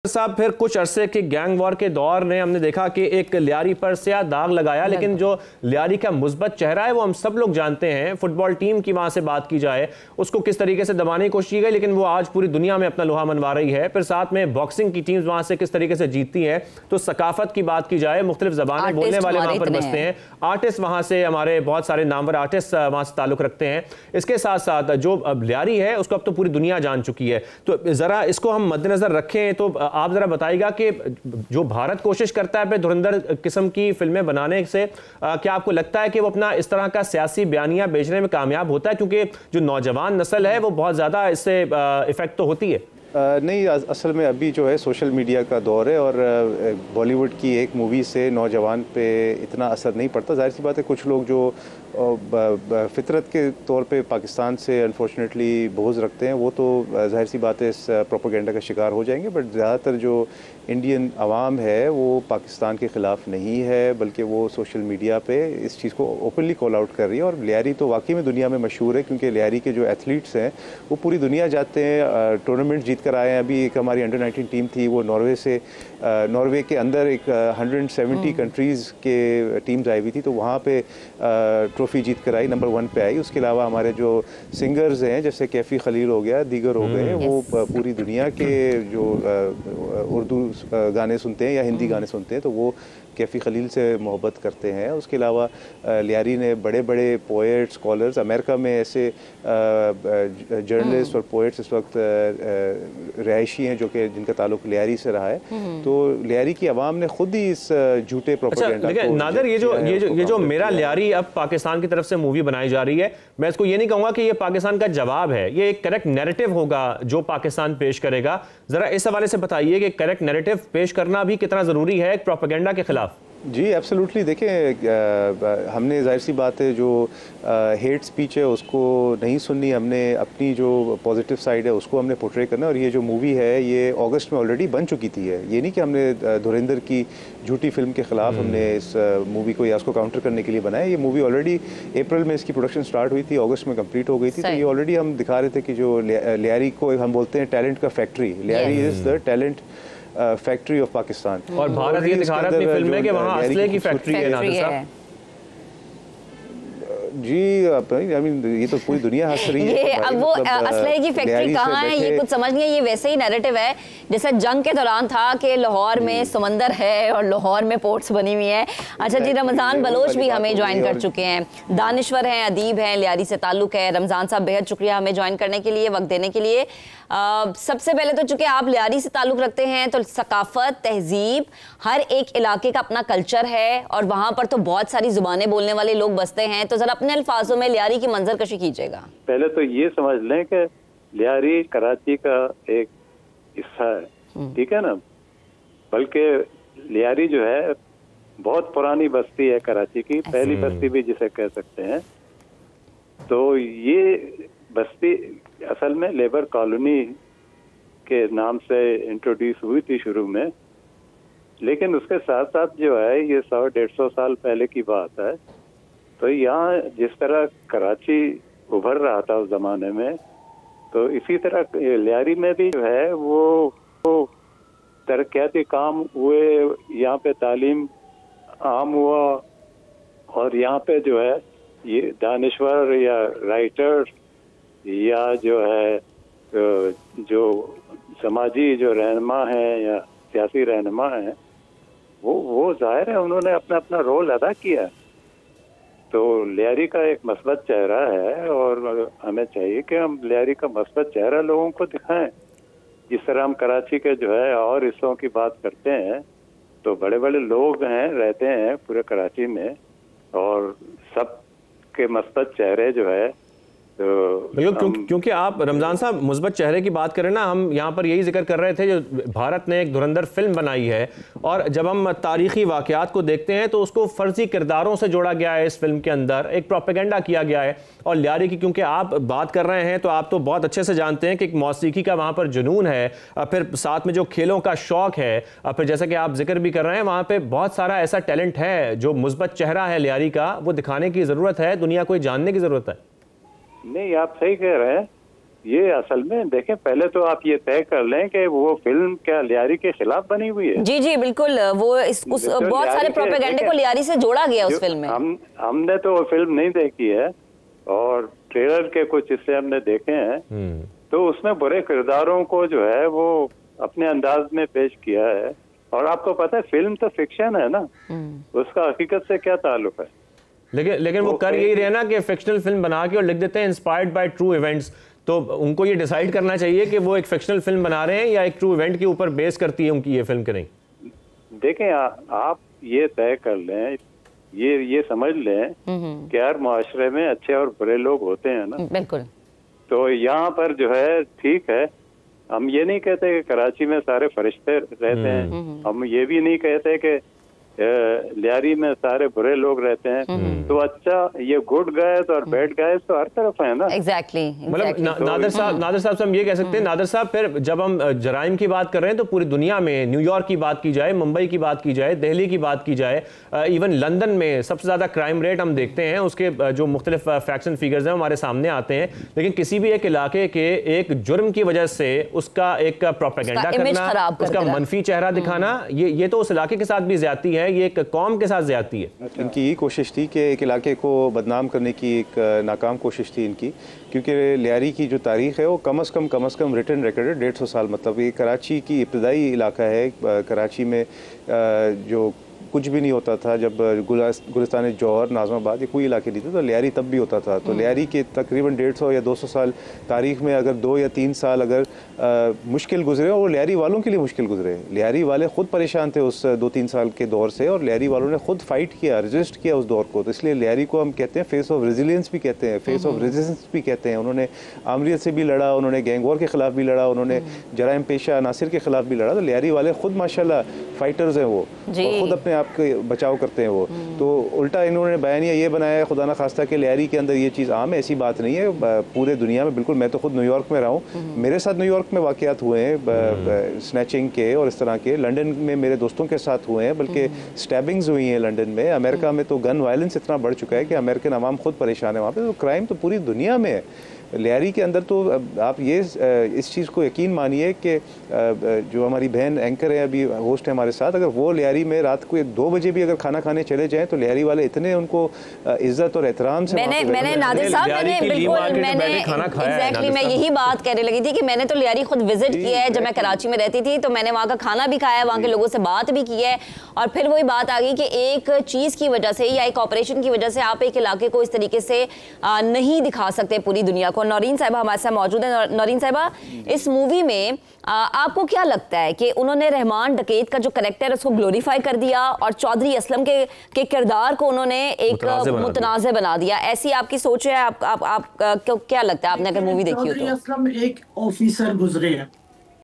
साहब, फिर कुछ अरसे के गैंग वॉर के दौर ने हमने देखा कि एक लियारी पर स्याह दाग लगाया, लेकिन जो लियारी का मुस्बत चेहरा है वो हम सब लोग जानते हैं। फुटबॉल टीम की वहां से बात की जाए, उसको किस तरीके से दबाने की कोशिश की गई, लेकिन वो आज पूरी दुनिया में अपना लोहा मनवा रही है। फिर साथ में बॉक्सिंग की टीम्स वहां से किस तरीके से जीतती हैं। तो सकाफत की बात की जाए, मुख्तलिफ जबानें बोलने वाले वहां पर बसते हैं, आर्टिस्ट वहां से, हमारे बहुत सारे नामवर आर्टिस्ट वहां से ताल्लुक रखते हैं। इसके साथ साथ जो अब लियारी है उसको अब तो पूरी दुनिया जान चुकी है। तो जरा इसको हम मद्देनजर रखें तो आप जरा बताइएगा कि जो भारत कोशिश करता है पे धुरंधर किस्म की फिल्में बनाने से, क्या आपको लगता है कि वो अपना इस तरह का सियासी बयानिया बेचने में कामयाब होता है? क्योंकि जो नौजवान नस्ल है वो बहुत ज़्यादा इससे इफेक्ट तो होती है। नहीं, असल में अभी जो है सोशल मीडिया का दौर है और बॉलीवुड की एक मूवी से नौजवान पे इतना असर नहीं पड़ता। जाहिर सी बात है, कुछ लोग जो फितरत के तौर पे पाकिस्तान से अनफॉर्चुनेटली बोझ रखते हैं, वो तो जाहिर सी बात है इस प्रोपेगेंडा का शिकार हो जाएंगे। बट ज़्यादातर जो इंडियन आवाम है वो पाकिस्तान के ख़िलाफ़ नहीं है, बल्कि वो सोशल मीडिया पे इस चीज़ को ओपनली कॉल आउट कर रही है। और लियारी तो वाकई में दुनिया में मशहूर है, क्योंकि लियारी के जो एथलीट्स हैं वो पूरी दुनिया जाते हैं, टूर्नामेंट जीत कर आए हैं। अभी एक हमारी अंडर 19 टीम थी, वो नॉर्वे के अंदर एक 170 कंट्रीज़ के टीम्स आई हुई थी, तो वहाँ पे ट्रॉफी जीत कर आई, नंबर 1 पे आई। उसके अलावा हमारे जो सिंगर्स हैं, जैसे कैफ़ी खलील हो गया, दीगर हो गए, वो पूरी दुनिया के जो उर्दू गाने सुनते हैं या हिंदी गाने सुनते हैं तो वो कैफ़ी खलील से मोहब्बत करते हैं। उसके अलावा लियारी ने बड़े बड़े पोएट्स, स्कॉलर्स, अमेरिका में ऐसे जर्नलिस्ट और पोएट्स इस वक्त रिहायशी हैं जो कि जिनका ताल्लुक लियारी से रहा है। तो लियारी की आवाम ने खुद ही इस झूठे प्रोपेगेंडा को, नादर, ये जो मेरा लियारी अब पाकिस्तान की तरफ से मूवी बनाई जा रही है, मैं इसको ये नहीं कहूँगा कि ये पाकिस्तान का जवाब है, ये एक करेक्ट नैरेटिव होगा जो पाकिस्तान पेश करेगा। ज़रा इस हवाले से बताइए कि करेक्ट नैरेटिव पेश करना भी कितना ज़रूरी है प्रोपेगेंडा के खिलाफ। जी एब्सोल्युटली। देखें, हमने जाहिर सी बात है जो हेट स्पीच है उसको नहीं सुननी, हमने अपनी जो पॉजिटिव साइड है उसको हमने पोर्ट्रे करना। और ये जो मूवी है ये अगस्त में ऑलरेडी बन चुकी थी। ये नहीं कि हमने धुरंधर की झूठी फिल्म के ख़िलाफ़ हमने इस मूवी को या उसको काउंटर करने के लिए बनाया। ये मूवी ऑलरेडी अप्रैल में इसकी प्रोडक्शन स्टार्ट हुई थी, अगस्त में कंप्लीट हो गई थी। तो ये ऑलरेडी हम दिखा रहे थे कि जो लियारी को हम बोलते हैं टैलेंट का factory, Lyari is the talent factory of Pakistan. और भारत ये दिखा रहा है अपनी फिल्म में कि वहाँ असले की फैक्ट्री है नादिर साहब। जी आई मीन ये तो पूरी दुनिया हंस रही है। ये अब वो असलहे की फैक्ट्री कहाँ है ये कुछ समझ नहीं है। ये वैसे ही नैरेटिव है जैसे जंग के दौरान था कि लाहौर में समंदर है और लाहौर में पोर्ट्स बनी हुई है। अच्छा जी, रमज़ान बलोच भी हमें ज्वाइन कर चुके हैं, दानिश्वर हैं, अदीब हैं, लियारी से ताल्लुक़ है। रमज़ान साहब बेहद शुक्रिया हमें ज्वाइन करने के लिए, वक्त देने के लिए। सबसे पहले तो चूंकि आप लियारी से ताल्लुक़ रखते हैं तो सकाफ़त, तहजीब, हर एक इलाके का अपना कल्चर है और वहाँ पर तो बहुत सारी ज़ुबानें बोलने वाले लोग बसते हैं। तो ज़रा अपने अल्फाजों में लियारी की मंजरकशी कीजिएगा। पहले तो ये समझ लें कि लियारी कराची का एक हिस्सा है, ठीक है ना। बल्कि लियारी जो है बहुत पुरानी बस्ती है कराची की, पहली बस्ती भी जिसे कह सकते हैं। तो ये बस्ती असल में लेबर कॉलोनी के नाम से इंट्रोड्यूस हुई थी शुरू में, लेकिन उसके साथ साथ जो है ये 100-150 साल पहले की बात है। तो यहाँ जिस तरह कराची उभर रहा था उस जमाने में, तो इसी तरह लियारी में भी जो है वो तरक्याती काम हुए, यहाँ पे तालीम आम हुआ और यहाँ पे जो है ये दानिश्वर या राइटर या जो है जो समाजी जो रहनुमा हैं या सियासी रहनुमा हैं, वो जाहिर है उन्होंने अपना अपना रोल अदा किया। तो लियारी का एक मस्बत चेहरा है और हमें चाहिए कि हम लियारी का मस्बत चेहरा लोगों को दिखाएं। जिस तरह हम कराची के जो है और हिस्सों की बात करते हैं तो बड़े बड़े लोग हैं, रहते हैं पूरे कराची में, और सब के मस्बत चेहरे जो है क्योंकि आप रमज़ान साहब मुस्बत चेहरे की बात करें ना, हम यहाँ पर यही जिक्र कर रहे थे जो भारत ने एक धुरंधर फिल्म बनाई है और जब हम तारीखी वाक़यात को देखते हैं तो उसको फ़र्जी किरदारों से जोड़ा गया है। इस फिल्म के अंदर एक प्रोपेगेंडा किया गया है। और लियारी की क्योंकि आप बात कर रहे हैं तो आप तो बहुत अच्छे से जानते हैं कि एक मौसीकी का वहाँ पर जुनून है, फिर साथ में जो खेलों का शौक़ है, फिर जैसा कि आप जिक्र भी कर रहे हैं वहाँ पर बहुत सारा ऐसा टैलेंट है। जो मुस्बत चेहरा है लियारी का वो दिखाने की ज़रूरत है, दुनिया को जानने की ज़रूरत है। नहीं, आप सही कह रहे हैं, ये असल में देखें, पहले तो आप ये तय कर लें कि वो फिल्म क्या लियारी के खिलाफ बनी हुई है। जी जी बिल्कुल, वो बहुत सारे प्रोपेगेंडे को लियारी से जोड़ा गया उस फिल्म में। हमने तो वो फिल्म नहीं देखी है और ट्रेलर के कुछ हिस्से हमने देखे हैं, तो उसमें बुरे किरदारों को जो है वो अपने अंदाज में पेश किया है। और आपको पता है फिल्म तो फिक्शन है ना, उसका हकीकत से क्या ताल्लुक है। लेकिन वो कर यही रहे ना कि फिक्शनल फिल्म बना के और लिख देते हैं इंस्पायर्ड बाय ट्रू इवेंट्स, तो उनको ये डिसाइड करना चाहिए कि वो एक फिक्शनल फिल्म बना रहे हैं या एक ट्रू इवेंट के ऊपर बेस करती है उनकी ये फिल्म के नहीं। देखें आप ये तय कर लें, ये समझ लें कि हर मुआशरे में अच्छे और बुरे लोग होते हैं ना। बिल्कुल। तो यहाँ पर जो है ठीक है, हम ये नहीं कहते कि कराची में सारे फरिश्ते रहते हैं, हम ये भी नहीं कहते कि लियारी में सारे बुरे लोग रहते हैं। तो अच्छा, ये गुड गायस और बैड गायस तो हर तरफ है ना। एग्जैक्टली। मतलब नादिर साहब से हम ये कह सकते हैं, नादिर साहब फिर जब हम जराइम की बात कर रहे हैं तो पूरी दुनिया में न्यूयॉर्क की बात की जाए, मुंबई की बात की जाए, दिल्ली की बात की जाए, इवन लंदन में सबसे ज़्यादा क्राइम रेट हम देखते हैं, उसके जो मुख्तलिफ फैक्ट्स एंड फिगर्स हैं हमारे सामने आते हैं। लेकिन किसी भी एक इलाके के एक जुर्म की वजह से उसका एक प्रोपेगेंडा करना, उसका मनफी चेहरा दिखाना, ये तो उस इलाके के साथ भी ज्यादती है, ये एक कौम के साथ ज्यादती है। इनकी ये कोशिश थी कि एक इलाके को बदनाम करने की एक नाकाम कोशिश थी इनकी, क्योंकि लियारी की जो तारीख़ है वो कम से कम रिटन रिकॉर्ड है 150 साल। मतलब ये कराची की इब्तदाई इलाका है। कराची में जो कुछ भी नहीं होता था, जब गुलिस्तान जौहर, नाज़माबाद, ये कोई इलाके नहीं थे, तो लियारी तब भी होता था। तो लियारी के तकरीबन 150 या 200 साल तारीख़ में अगर 2 या 3 साल अगर मुश्किल गुजरे, और वो लियारी वालों के लिए मुश्किल गुजरे, लियारी वाले ख़ुद परेशान थे उस 2-3 साल के दौर से, और लियारी वालों ने ख़ुद फाइट किया, रजिस्ट किया उस दौर को। तो इसलिए लियारी को हम कहते हैं फेस ऑफ रेजिलियंस भी कहते हैं, फेस ऑफ रेजिस्टेंस भी कहते हैं। उन्होंने आमरीत से भी लड़ा, उन्होंने गैंग वॉर के ख़िलाफ़ भी लड़ा, उन्होंने जराइम पेशा अनासिर के ख़िलाफ़ भी लड़ा। तो लियारी वाले ख़ुद माशाल्लाह फाइटर्स हैं, वो खुद अपने आप के बचाव करते हैं वो। तो उल्टा इन्होंने बयानिया ये बनाया खुदा ना खास्ता कि लियारी के अंदर ये चीज़ आम है। ऐसी बात नहीं है, पूरे दुनिया में बिल्कुल। मैं तो खुद न्यूयॉर्क में रहा हूँ, मेरे साथ न्यूयॉर्क में वाक़यात हुए हैं स्नैचिंग के और इस तरह के। लंदन में मेरे दोस्तों के साथ हुए हैं, बल्कि स्टैबिंग्स हुई हैं लंदन में। अमेरिका में तो गन वायलेंस इतना बढ़ चुका है कि अमेरिकन अवाम खुद परेशान है वहाँ पर। तो क्राइम तो पूरी दुनिया में है। लियारी के अंदर तो आप ये इस चीज़ को यकीन मानिए कि जो हमारी बहन एंकर है, अभी होस्ट है हमारे साथ, अगर वो लियारी में रात को 2 बजे भी अगर खाना खाने चले जाएं तो लियारी वाले इतने उनको इज्जत और एहतराम से मैंने नादिर साहब एग्जैक्टली मैं यही बात कहने लगी थी कि मैंने तो लियारी खुद विजिट किया है। जब मैं कराची में रहती थी तो मैंने वहाँ का खाना भी खाया है, वहाँ के लोगों से बात भी की है। और फिर वही बात आ गई कि एक चीज़ की वजह से या एक ऑपरेशन की वजह से आप एक इलाके को इस तरीके से नहीं दिखा सकते पूरी दुनिया को। नौरीन साहिबा हमारे साथ मौजूद है। नौरीन साहिबा, इस मूवी में आपको क्या लगता है कि उन्होंने रहमान डकैत का जो कैरेक्टर है उसको ग्लोरीफाई कर दिया और चौधरी असलम के किरदार को उन्होंने एक मुतनाज़े बना दिया? ऐसी आपकी सोच है? आप क्या लगता है आपने अगर मूवी देखी हो तो? चौधरी असलम एक ऑफिसर गुजरे हैं